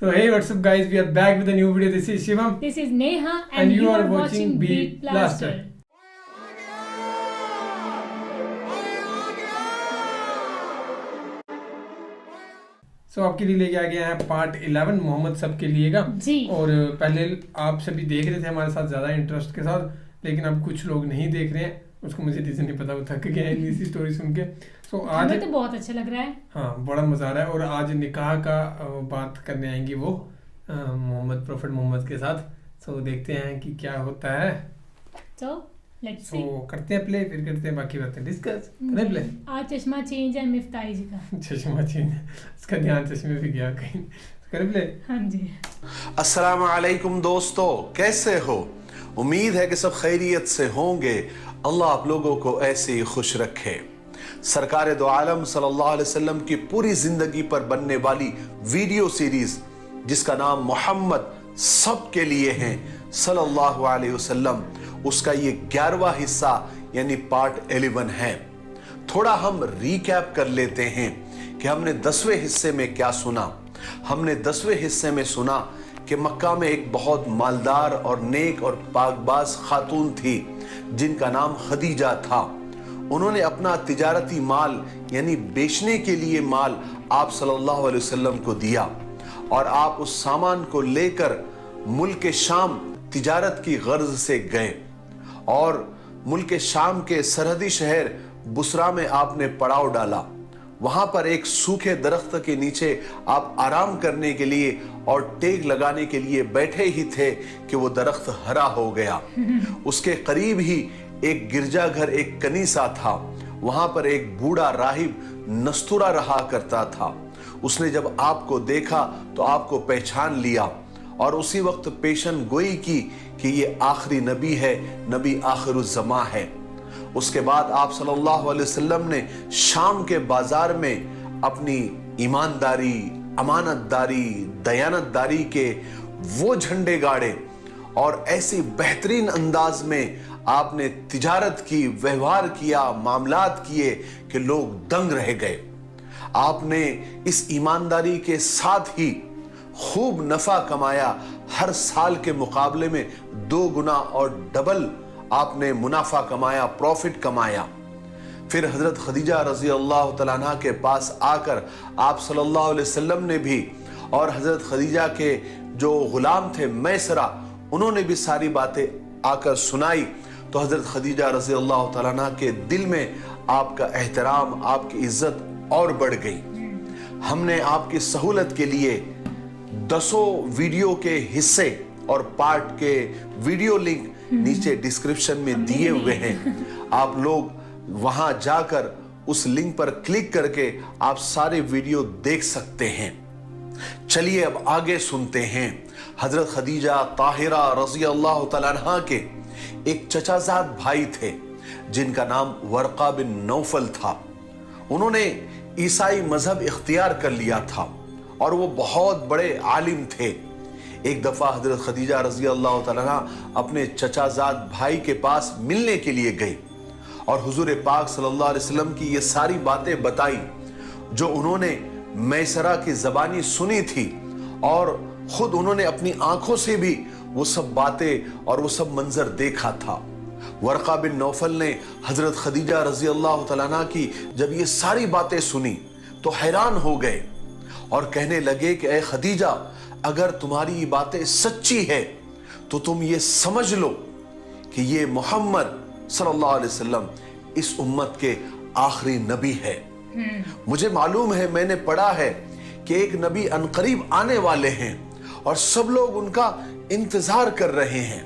So hey, what's up guys? We are back with a new video. This is Shivam. This is Neha And you are watching Beat Blaster. So आपके लिए लेके आ गया है part 11 Mohammad सब के लिए का जी। और पहले आप सभी देख रहे थे हमारे साथ ज़्यादा इंटरेस्ट के साथ, लेकिन अब कुछ लोग नहीं देख रहे हैं। उसको मुझे रीज़न नहीं पता, वो थक गए हैं इसी स्टोरी सुन के। सो आज हमें तो बहुत अच्छा लग रहा है। हाँ, बड़ा मज़ा आ रहा है। और आज निकाह का बात करने आएंगी वो मोहम्मद प्रॉफिट मोहम्मद के साथ। सो देखते हैं कि क्या होता है। तो लेट्स सी। करते हैं प्ले, फिर करते हैं बाकी बातें डिस्कस। करें प्ले। आज चश्मा चेंज है मिफ्ताही जी का। चश्मा चेंज, इसका ध्यान चश्मे पे गया कहीं। करें प्ले। हाँ जी। अस्सलाम वालेकुम दोस्तों, कैसे हो? उम्मीद है कि सब खैरियत से होंगे। अल्लाह आप लोगों को ऐसे ही खुश रखे। सरकार दो आलम सल्लल्लाहु अलैहि वसल्लम की पूरी जिंदगी पर बनने वाली वीडियो सीरीज जिसका नाम मोहम्मद सब के लिए है सल्लल्लाहु अलैहि वसल्लम, उसका ये 11वां हिस्सा यानी पार्ट 11 है। थोड़ा हम रीकैप कर लेते हैं कि हमने 10वें हिस्से में क्या सुना। हमने 10वें हिस्से में सुना कि मक्का में एक बहुत मालदार और नेक और पाकबाज खातून थी जिनका नाम खदीजा था। उन्होंने अपना तिजारती माल यानी बेचने के लिए माल आप सल्लल्लाहु अलैहि वसल्लम को दिया और आप उस सामान को लेकर मुल्क शाम तिजारत की गर्ज से गए और मुल्क शाम के सरहदी शहर बुसरा में आपने पड़ाव डाला। वहां पर एक सूखे दरख्त के नीचे आप आराम करने के लिए और टेक लगाने के लिए बैठे ही थे कि वो दरख्त हरा हो गया। उसके करीब ही एक गिरजाघर, एक कनीसा था। वहां पर एक बूढ़ा राहिब नस्तुरा रहा करता था। उसने जब आपको देखा तो आपको पहचान लिया और उसी वक्त पेशन गोई की कि ये आखिरी नबी है, नबी आखिरुज़्ज़मा है। उसके बाद आप सल्लल्लाहु अलैहि वसल्लम ने शाम के बाजार में अपनी ईमानदारी, अमानतदारी, दयानतदारी के वो झंडे गाड़े और ऐसी बेहतरीन अंदाज में आपने तिजारत की, व्यवहार किया, मामलात किए कि लोग दंग रह गए। आपने इस ईमानदारी के साथ ही खूब नफा कमाया, हर साल के मुकाबले में 2 गुना और डबल आपने मुनाफा कमाया, प्रॉफिट कमाया। फिर हजरत खदीजा रजी अल्लाह तआला अन्हा के पास आकर आप सल्लल्लाहु अलैहि वसल्लम ने भी और हजरत खदीजा के जो गुलाम थे मैसरा, उन्होंने भी सारी बातें आकर सुनाई। तो हजरत खदीजा रजी अल्लाह तआला अन्हा के दिल में आपका एहतराम, आपकी इज्जत और बढ़ गई। हमने आपकी सहूलत के लिए 10 वीडियो के हिस्से और पार्ट के वीडियो लिंक नीचे डिस्क्रिप्शन में दिए हुए हैं। आप लोग वहां जाकर उस लिंक पर क्लिक करके आप सारे वीडियो देख सकते हैं। चलिए अब आगे सुनते हैं। हजरत खदीजा ताहिरा रज़ी अल्लाह तआला अन्हा के एक चचाजाद भाई थे जिनका नाम वर्का बिन नौफल था। उन्होंने ईसाई मजहब इख्तियार कर लिया था और वो बहुत बड़े आलिम थे। एक दफा हजरत खदीजा रजी अल्लाह तआला अन्हा अपने चचाजाद भाई के पास मिलने के लिए गई और हुजूर पाक सल्लल्लाहु अलैहि वसल्लम की ये सारी बातें बताई जो उन्होंने मैसरा की ज़बानी सुनी थी और खुद उन्होंने अपनी आंखों से भी वो सब बातें और वो सब मंजर देखा था। वर्का बिन नौफल ने हजरत खदीजा रजी अल्लाह तआला अन्हा की जब ये सारी बातें सुनी तो हैरान हो गए और कहने लगे कि ए खदीजा, अगर तुम्हारी ये बातें सच्ची है तो तुम ये समझ लो कि ये मोहम्मद सल्लल्लाहु अलैहि वसल्लम इस उम्मत के आखिरी नबी है। मुझे मालूम है, मैंने पढ़ा है कि एक नबी अनकरीब आने वाले हैं और सब लोग उनका इंतजार कर रहे हैं।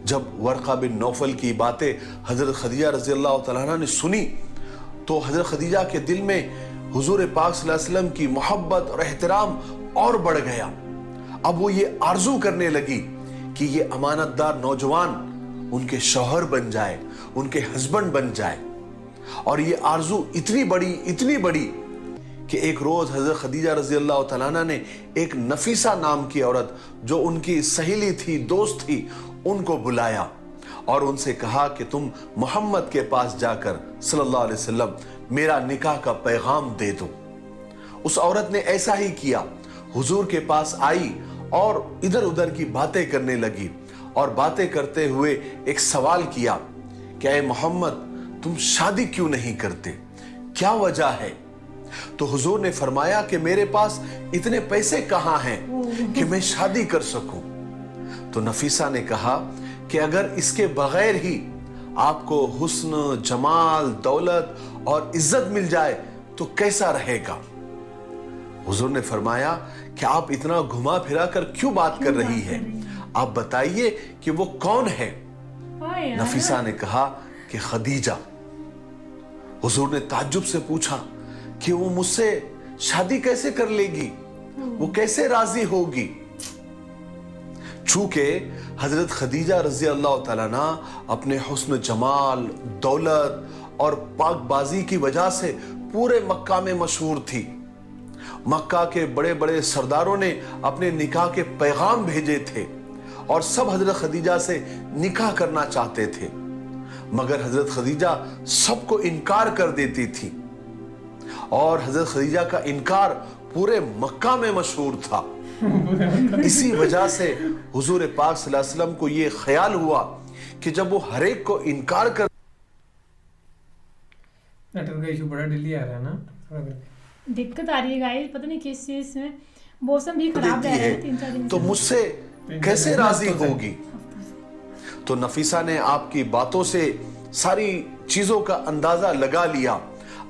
जब वर्का बिन नौफल की बातें हजरत खदीजा रजी अल्लाह तआला अन्हा ने सुनी तो हजरत खदीजा के दिल में हुजूर पाक सल्लल्लाहु अलैहि वसल्लम की मोहब्बत और एहतराम और बढ़ गया। अब वो ये आरजू करने लगी कि ये अमानतदार नौजवान उनके शौहर बन जाए, उनके हस्बैंड बन जाए। और ये आरजू इतनी बड़ी कि एक रोज हजरत खदीजा रजी अल्लाह तआला अन्हा ने एक नफीसा नाम की औरत जो उनकी सहेली थी, दोस्त थी, उनको बुलाया और उनसे कहा कि तुम मोहम्मद के पास जाकर सल्लल्लाहु अलैहि वसल्लम मेरा निकाह का पैगाम दे दो। उस औरत ने ऐसा ही किया। हुजूर के पास आई और इधर उधर की बातें करने लगी और बातें करते हुए एक सवाल किया कि ऐ मोहम्मद, तुम शादी क्यों नहीं करते, क्या वजह है? तो हुजूर ने फरमाया कि मेरे पास इतने पैसे कहां हैं कि मैं शादी कर सकूं। तो नफीसा ने कहा कि अगर इसके बगैर ही आपको हुस्न, जमाल, दौलत और इज्जत मिल जाए तो कैसा रहेगा? हुजूर ने फरमाया कि आप इतना घुमा फिरा कर क्यों बात कर रही है, आप बताइए कि वो कौन है? नफीसा ने कहा कि खदीजा। हुजूर ने ताज्जुब से पूछा कि वो मुझसे शादी कैसे कर लेगी, वो कैसे राजी होगी? चूंकि हजरत खदीजा रजी अल्लाह तआला अन्हा अपने हुस्न, जमाल, दौलत और पाकबाजी की वजह से पूरे मक्का में मशहूर थी। मक्का के बड़े बड़े सरदारों ने अपने निकाह के पैगाम भेजे थे और सब हजरत खदीजा से निकाह करना चाहते थे, मगर हजरत खदीजा सबको इनकार कर देती थी और हजरत खदीजा का इनकार पूरे मक्का में मशहूर था। इसी वजह से हुजूर पाक सल्लल्लाहु अलैहि वसल्लम को यह ख्याल हुआ कि जब वो हर एक को इनकार कर नेटवर्क का इशू बड़ा डिले आ रहा है ना, थोड़ा दिक्कत आ रही है गाइस, पता नहीं किस चीज में, मौसम भी खराब रह रहा है 3-4 दिन तो से। मुझसे कैसे राजी होगी? तो नफीसा ने आपकी बातों से सारी चीजों का अंदाजा लगा लिया,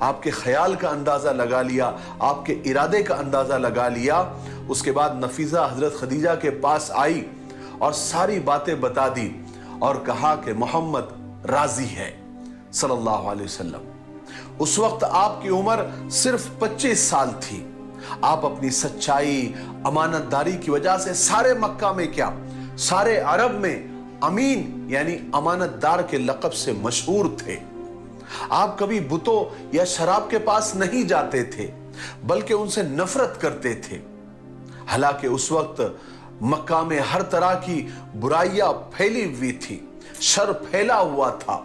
आपके ख्याल का अंदाजा लगा लिया, आपके इरादे का अंदाजा लगा लिया। उसके बाद नफीसा हजरत खदीजा के पास आई और सारी बातें बता दी और कहा कि मोहम्मद राजी है सल्लल्लाहु अलैहि वसल्लम। उस वक्त आपकी उम्र सिर्फ 25 साल थी। आप अपनी सच्चाई, अमानतदारी की वजह से सारे मक्का में क्या, सारे अरब में अमीन यानी अमानतदार के लक़ब से मशहूर थे। आप कभी बुतों या शराब के पास नहीं जाते थे, बल्कि उनसे नफरत करते थे। हालांकि उस वक्त मक्का में हर तरह की बुराइयां फैली हुई थी, शर फैला हुआ था,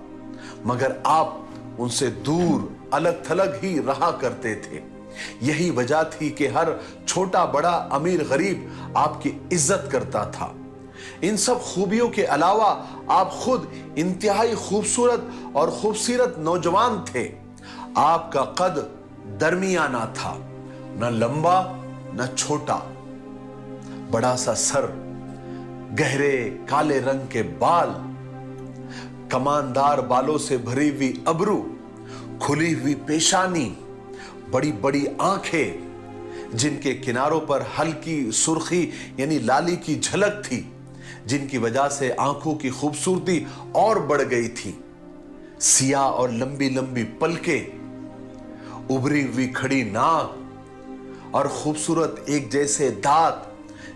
मगर आप उनसे दूर अलग थलग ही रहा करते थे। यही वजह थी कि हर छोटा बड़ा, अमीर गरीब आपकी इज्जत करता था। इन सब खूबियों के अलावा आप खुद इंतहाई खूबसूरत और खूबसूरत नौजवान थे। आपका कद दरमियाना था, न लंबा न छोटा, बड़ा सा सर, गहरे काले रंग के बाल, कमानदार बालों से भरी हुई अबरू, खुली हुई पेशानी, बड़ी बड़ी आंखें जिनके किनारों पर हल्की सुर्खी यानी लाली की झलक थी, जिनकी वजह से आंखों की खूबसूरती और बढ़ गई थी। सियाह और लंबी लंबी पलकें, उभरी हुई खड़ी नाक और खूबसूरत एक जैसे दांत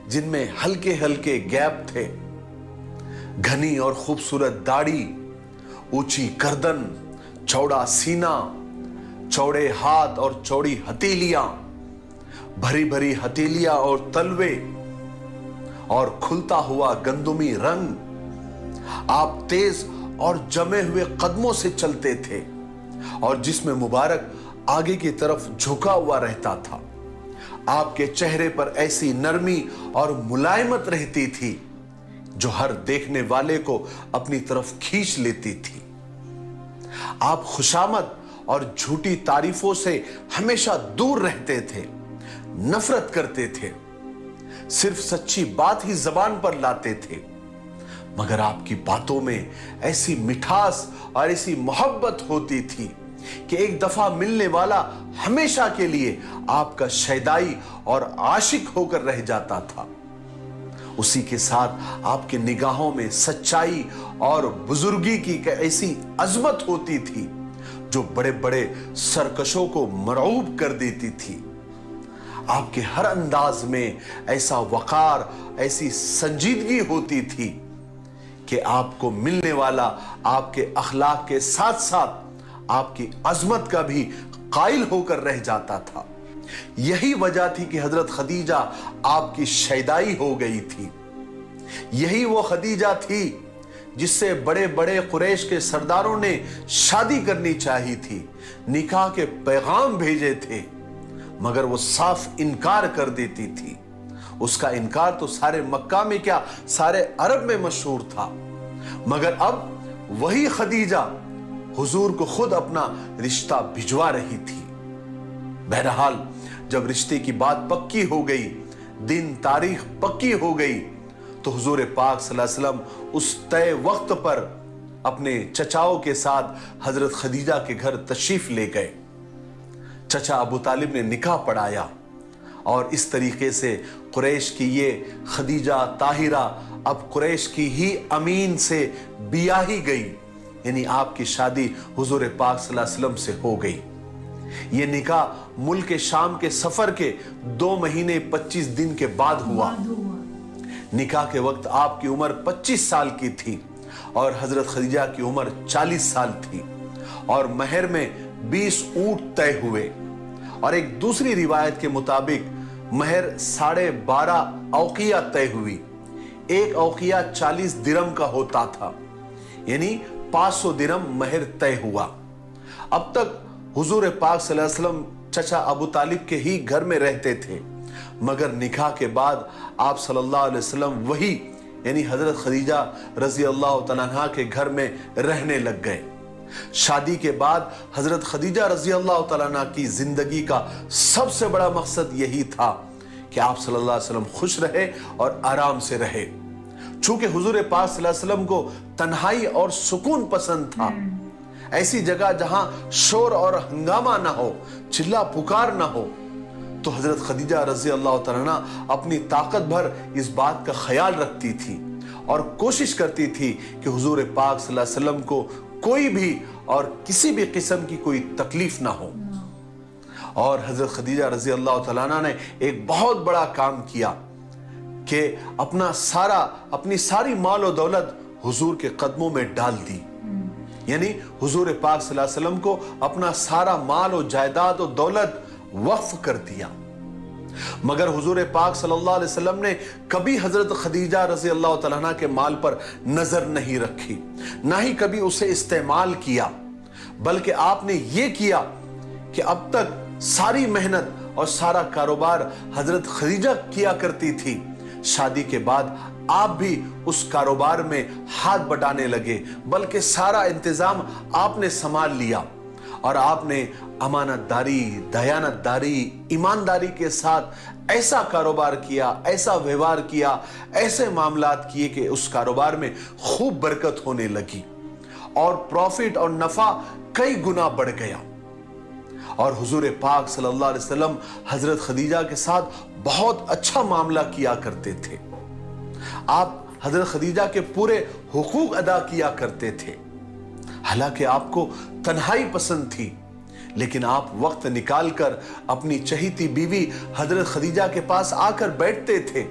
जिनमें हल्के हल्के गैप थे, घनी और खूबसूरत दाढ़ी, ऊंची गर्दन, चौड़ा सीना, चौड़े हाथ और चौड़ी हथेलियां, भरी भरी हथेलियां और तलवे और खुलता हुआ गंदुमी रंग। आप तेज और जमे हुए कदमों से चलते थे और जिसमें मुबारक आगे की तरफ झुका हुआ रहता था। आपके चेहरे पर ऐसी नरमी और मुलायमत रहती थी जो हर देखने वाले को अपनी तरफ खींच लेती थी। आप खुशामद और झूठी तारीफों से हमेशा दूर रहते थे, नफरत करते थे, सिर्फ सच्ची बात ही जबान पर लाते थे। मगर आपकी बातों में ऐसी मिठास और ऐसी मोहब्बत होती थी कि एक दफा मिलने वाला हमेशा के लिए आपका शैदाई और आशिक होकर रह जाता था। उसी के साथ आपकी निगाहों में सच्चाई और बुजुर्गी की ऐसी अजमत होती थी जो बड़े बड़े सरकशों को मरऊब कर देती थी। आपके हर अंदाज में ऐसा वकार, ऐसी संजीदगी होती थी कि आपको मिलने वाला आपके अखलाक के साथ साथ आपकी अजमत का भी कायल होकर रह जाता था। यही वजह थी कि हजरत खदीजा आपकी शैदाई हो गई थी। यही वो खदीजा थी जिससे बड़े बड़े कुरैश के सरदारों ने शादी करनी चाहिए थी, निकाह के पैगाम भेजे थे, मगर वो साफ इनकार कर देती थी। اس کا انکار تو سارے مکہ میں کیا سارے عرب میں مشہور تھا، مگر اب وہی خدیجہ حضور کو خود اپنا رشتہ بھجوا رہی تھی۔ بہرحال جب رشتے کی بات پکی ہو گئی، دن تاریخ پکی ہو گئی، تو حضور پاک صلی اللہ علیہ وسلم اس طے وقت پر اپنے چچاؤں کے ساتھ حضرت خدیجہ کے گھر تشریف لے گئے۔ چچا ابو طالب نے نکاح پڑھایا اور اس طریقے سے قریش کی یہ خدیجہ طاہرہ اب قریش کی ہی امین سے بیاہی گئی، یعنی آپ کی شادی حضور پاک صلی اللہ علیہ وسلم سے ہو گئی۔ یہ نکاح ملک شام کے سفر کے 2 مہینے 25 دن کے بعد ہوا۔ نکاح کے وقت آپ کی عمر 25 سال کی تھی اور حضرت خدیجہ کی عمر 40 سال تھی، اور مہر میں 20 اونٹ طے ہوئے، اور ایک دوسری روایت کے مطابق مہر 12.5 اوقیہ طے ہوئی۔ ایک اوقیہ 40 درم کا ہوتا تھا، یعنی 500 درم مہر طے ہوا۔ اب تک حضور پاک صلی اللہ علیہ وسلم چچا ابو طالب کے ہی گھر میں رہتے تھے، مگر نکاح کے بعد آپ صلی اللہ علیہ وسلم وہی یعنی حضرت خدیجہ رضی اللہ تعالیٰ عنہا کے گھر میں رہنے لگ گئے۔ شادی کے بعد حضرت خدیجہ رضی اللہ تعالیٰ عنہا کی زندگی کا سب سے بڑا مقصد یہی تھا کہ آپ صلی اللہ علیہ وسلم خوش رہے اور آرام سے رہے۔ چونکہ حضور پاک صلی اللہ علیہ وسلم کو تنہائی اور سکون پسند تھا، ایسی جگہ جہاں شور اور ہنگامہ نہ ہو، چلا پکار نہ ہو، تو حضرت خدیجہ رضی اللہ تعالیٰ عنہ اپنی طاقت بھر اس بات کا خیال رکھتی تھی اور کوشش کرتی تھی کہ حضور پاک صلی اللہ علیہ وسلم کو کوئی بھی اور کسی بھی قسم کی کوئی تکلیف نہ ہو۔ اور حضرت خدیجہ رضی اللہ تعالیٰ عنہ نے ایک بہت بڑا کام کیا کہ اپنی ساری مال و دولت حضور کے قدموں میں ڈال دی، یعنی حضور پاک صلی اللہ علیہ وسلم کو اپنا سارا مال و جائیداد و دولت وقف کر دیا۔ مگر حضور پاک صلی اللہ علیہ وسلم نے کبھی حضرت خدیجہ رضی اللہ تعالیٰ عنہ کے مال پر نظر نہیں رکھی، نہ ہی کبھی اسے استعمال کیا، بلکہ آپ نے یہ کیا کہ اب تک ساری محنت اور سارا کاروبار حضرت خدیجہ کیا کرتی تھی، شادی کے بعد آپ بھی اس کاروبار میں ہاتھ بٹانے لگے، بلکہ سارا انتظام آپ نے سنبھال لیا، اور آپ نے امانت داری، دیانت داری، ایمانداری کے ساتھ ایسا کاروبار کیا، ایسا ویوہار کیا، ایسے معاملات کیے کہ اس کاروبار میں خوب برکت ہونے لگی اور پروفٹ اور نفع کئی گنا بڑھ گیا۔ اور حضور پاک صلی اللہ علیہ وسلم حضرت خدیجہ کے ساتھ بہت اچھا معاملہ کیا کرتے تھے۔ آپ حضرت خدیجہ کے پورے حقوق ادا کیا کرتے تھے۔ حالانکہ آپ کو تنہائی پسند تھی، لیکن آپ وقت نکال کر اپنی چہیتی بیوی حضرت خدیجہ کے پاس آ کر بیٹھتے تھے،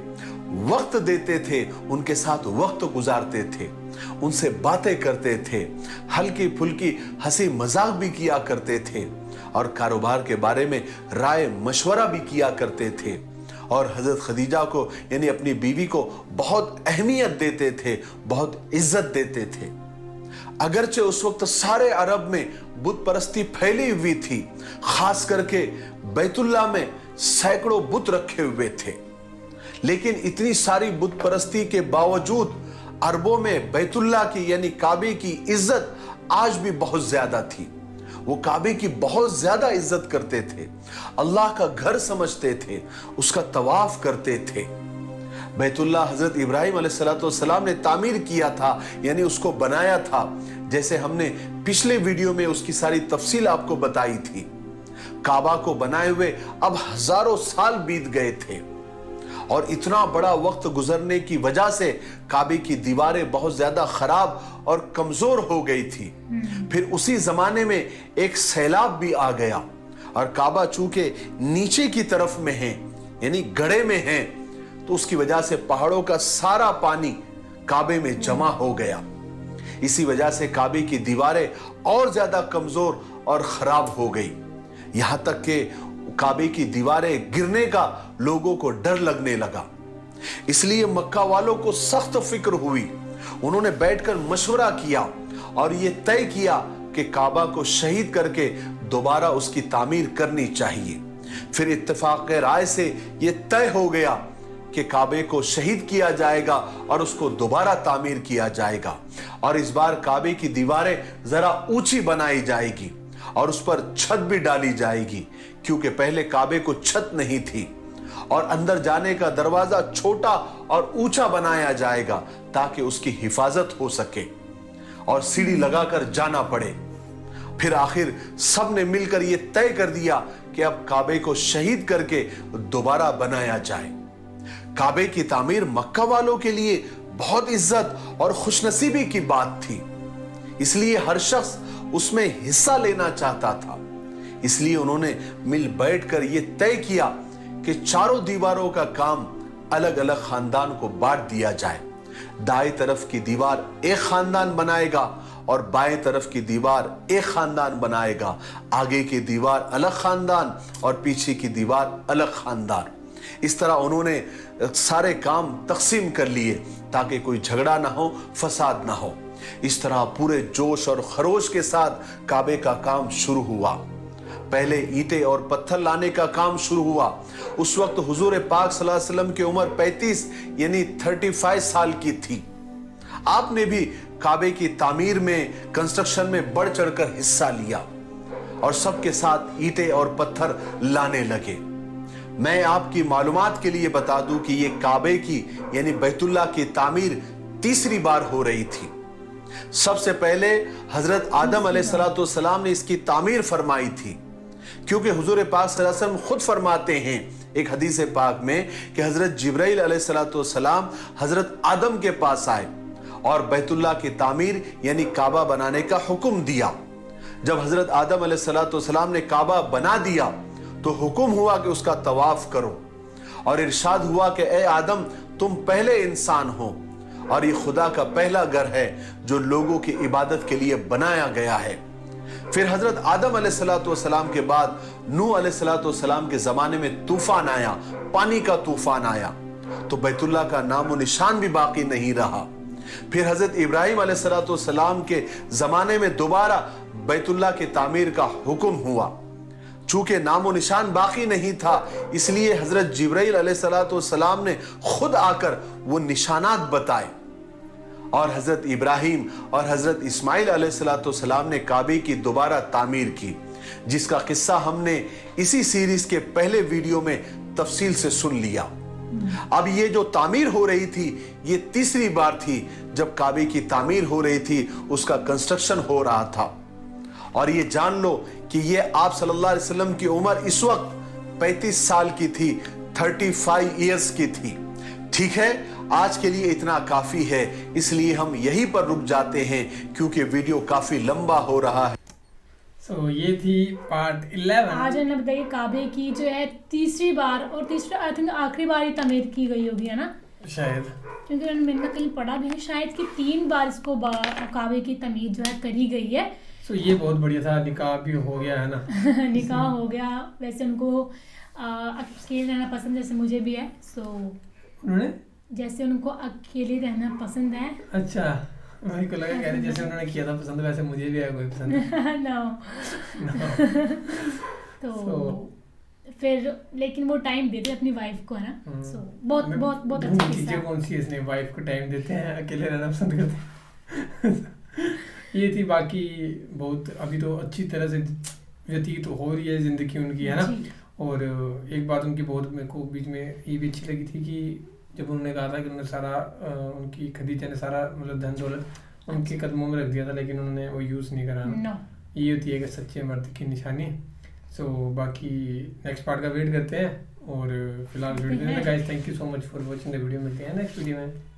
وقت دیتے تھے، ان کے ساتھ وقت گزارتے تھے، ان سے باتیں کرتے تھے، ہلکی پھلکی ہنسی مذاق بھی کیا کرتے تھے، اور کاروبار کے بارے میں رائے مشورہ بھی کیا کرتے تھے، اور حضرت خدیجہ کو یعنی اپنی بیوی کو بہت اہمیت دیتے تھے، بہت عزت دیتے تھے۔ اگرچہ اس وقت سارے عرب میں بت پرستی پھیلی ہوئی تھی، خاص کر کے بیت اللہ میں سینکڑوں بت رکھے ہوئے تھے، لیکن اتنی ساری بت پرستی کے باوجود عربوں میں بیت اللہ کی یعنی کعبے کی عزت آج بھی بہت زیادہ تھی۔ وہ کعبے کی بہت زیادہ عزت کرتے تھے، اللہ کا گھر سمجھتے تھے، اس کا طواف کرتے تھے۔ بیت اللہ حضرت ابراہیم علیہ السلام نے تعمیر کیا تھا، یعنی اس کو بنایا تھا، جیسے ہم نے پچھلے ویڈیو میں اس کی ساری تفصیل آپ کو بتائی تھی۔ کعبہ کو بنائے ہوئے اب ہزاروں سال بیت گئے تھے، اور اتنا بڑا وقت گزرنے کی وجہ سے کعبے کی دیواریں بہت زیادہ خراب اور کمزور ہو گئی تھی۔ پھر اسی زمانے میں ایک سیلاب بھی آ گیا، اور کعبہ چونکہ نیچے کی طرف میں ہے یعنی گڑھے میں ہے، تو اس کی وجہ سے پہاڑوں کا سارا پانی کعبے میں جمع ہو گیا۔ اسی وجہ سے کعبے کی دیواریں اور زیادہ کمزور اور خراب ہو گئی، یہاں تک کہ کعبے کی دیواریں گرنے کا لوگوں کو ڈر لگنے لگا۔ اس لیے مکہ والوں کو سخت فکر ہوئی، انہوں نے بیٹھ کر مشورہ کیا اور یہ طے کیا کہ کعبہ کو شہید کر کے دوبارہ اس کی تعمیر کرنی چاہیے۔ پھر اتفاق رائے سے یہ طے ہو گیا کہ काबे को शहीद किया जाएगा और उसको दोबारा तामीर किया जाएगा और इस बार काबे की दीवारें जरा ऊंची बनाई जाएगी और उस पर छत भी डाली जाएगी, क्योंकि पहले काबे को छत नहीं थी, और अंदर जाने का दरवाजा छोटा और ऊंचा बनाया जाएगा ताकि उसकी हिफाजत हो सके और सीढ़ी लगाकर जाना पड़े। फिर आखिर सब ने मिलकर यह तय कर दिया कि अब काबे को शहीद करके दोबारा बनाया जाए। काबे की तामीर मक्का वालों के लिए बहुत इज्जत और खुशनसीबी की बात थी, इसलिए हर शख्स उसमें हिस्सा लेना चाहता था। इसलिए उन्होंने मिल बैठकर यह तय किया कि चारों दीवारों का काम अलग अलग खानदान को बांट दिया जाए। दाएं तरफ की दीवार एक खानदान बनाएगा और बाएं तरफ की दीवार एक खानदान बनाएगा, आगे की दीवार अलग खानदान और पीछे की दीवार अलग खानदान। इस तरह उन्होंने सारे काम तकसीम कर लिए ताकि कोई झगड़ा ना हो, फसाद ना हो। इस तरह पूरे जोश और खरोश के साथ काबे का काम शुरू हुआ। पहले ईंटें और पत्थर लाने का काम शुरू हुआ। उस वक्त हुजूर पाक सल्लल्लाहु अलैहि वसल्लम की उम्र 35 यानी 35 साल की थी। आपने भी काबे की तामीर में, कंस्ट्रक्शन में बढ़ चढ़कर हिस्सा लिया और सबके साथ ईंटें और पत्थर लाने लगे। मैं आपकी मालूमात के लिए बता दूं कि यह काबे की यानी बैतुल्लाह की तामीर तीसरी बार हो रही थी। सबसे पहले हजरत आदम अलैहिस्सलाम ने इसकी तामीर फरमाई थी, क्योंकि हुजूर पाक सल्लल्लाहु अलैहि वसल्लम खुद फरमाते हैं एक हदीस पाक में कि हजरत जिब्राइल अलैहिस्सलाम हजरत आदम के पास आए और बैतुल्लाह की तामीर यानी काबा बनाने का हुक्म दिया। जब हजरत आदम अलैहिस्सलाम ने काबा बना दिया तो हुक्म हुआ कि उसका तवाफ करो और इरशाद हुआ कि ए आदम, तुम पहले इंसान हो और ये खुदा का पहला घर है जो लोगों की इबादत के लिए बनाया गया है। फिर हजरत आदम अलैहिस्सलाम के बाद नूह अलैहिस्सलाम के जमाने में तूफान आया, पानी का तूफान आया, तो बैतुल्लाह का नामो निशान भी बाकी नहीं रहा। फिर हजरत इब्राहिम अलैहिस्सलाम के जमाने में दोबारा बैतुल्लाह की तामीर का हुक्म हुआ। चूंकि नामो निशान बाकी नहीं था, इसलिए हजरत जिब्राइल अलैहिस्सलाम ने खुद आकर वो निशानात बताए और हजरत इब्राहिम और हजरत इस्माइल अलैहिस्सलाम ने काबे की दोबारा तामीर की, जिसका किस्सा हमने इसी सीरीज के पहले वीडियो में तफसील से सुन लिया। अब ये जो तामीर हो रही थी, ये तीसरी बार थी जब काबे की तामीर हो रही थी, उसका कंस्ट्रक्शन हो रहा था। और ये जान लो कि ये आप सल्लल्लाहु अलैहि वसल्लम की उम्र इस वक्त 35 साल की थी, 35 इयर्स की थी। ठीक है, आज के लिए इतना काफी है, इसलिए हम यहीं पर रुक जाते हैं क्योंकि वीडियो काफी लंबा हो रहा है। ये थी पार्ट 11। आज हमने बताइए काबे की जो है तीसरी बार और तीसरी आई थिंक आखिरी बार ही तामीर की गई होगी, है ना शायद, क्योंकि मैंने कहीं पढ़ा भी है शायद कि 3 बार इसको काबे की तामीर जो है करी गई है। ये बहुत बढ़िया था, निकाह भी हो गया है ना। निकाह हो गया। वैसे उनको अकेले रहना पसंद जैसे मुझे भी है, उन्होंने जैसे उनको अकेले रहना पसंद है। अच्छा, मेरे को लगा कह रहे जैसे उन्होंने किया था पसंद, वैसे मुझे भी है कोई पसंद। नो। तो फिर लेकिन वो टाइम देते अपनी वाइफ को, है ना। बहुत बहुत बहुत अच्छा किस्सा। कौन सी इसने वाइफ को टाइम देते हैं, अकेले रहना पसंद करते हैं। ये थी, बाकी बहुत अभी तो अच्छी तरह से व्यतीत हो रही है जिंदगी उनकी, है ना। और एक बात उनकी बहुत मेरे को बीच में ये भी अच्छी लगी थी कि जब उन्होंने कहा था कि उन्होंने सारा उनकी खदीजा ने सारा मतलब धन दौलत उनके कदमों में रख दिया था, लेकिन उन्होंने वो यूज़ नहीं करा। ये होती है कि सच्चे मर्द की निशानी। बाकी नेक्स्ट पार्ट का वेट करते हैं और फिलहाल वीडियो में guys, thank you so much for watching the video. मिलते हैं नेक्स्ट वीडियो में।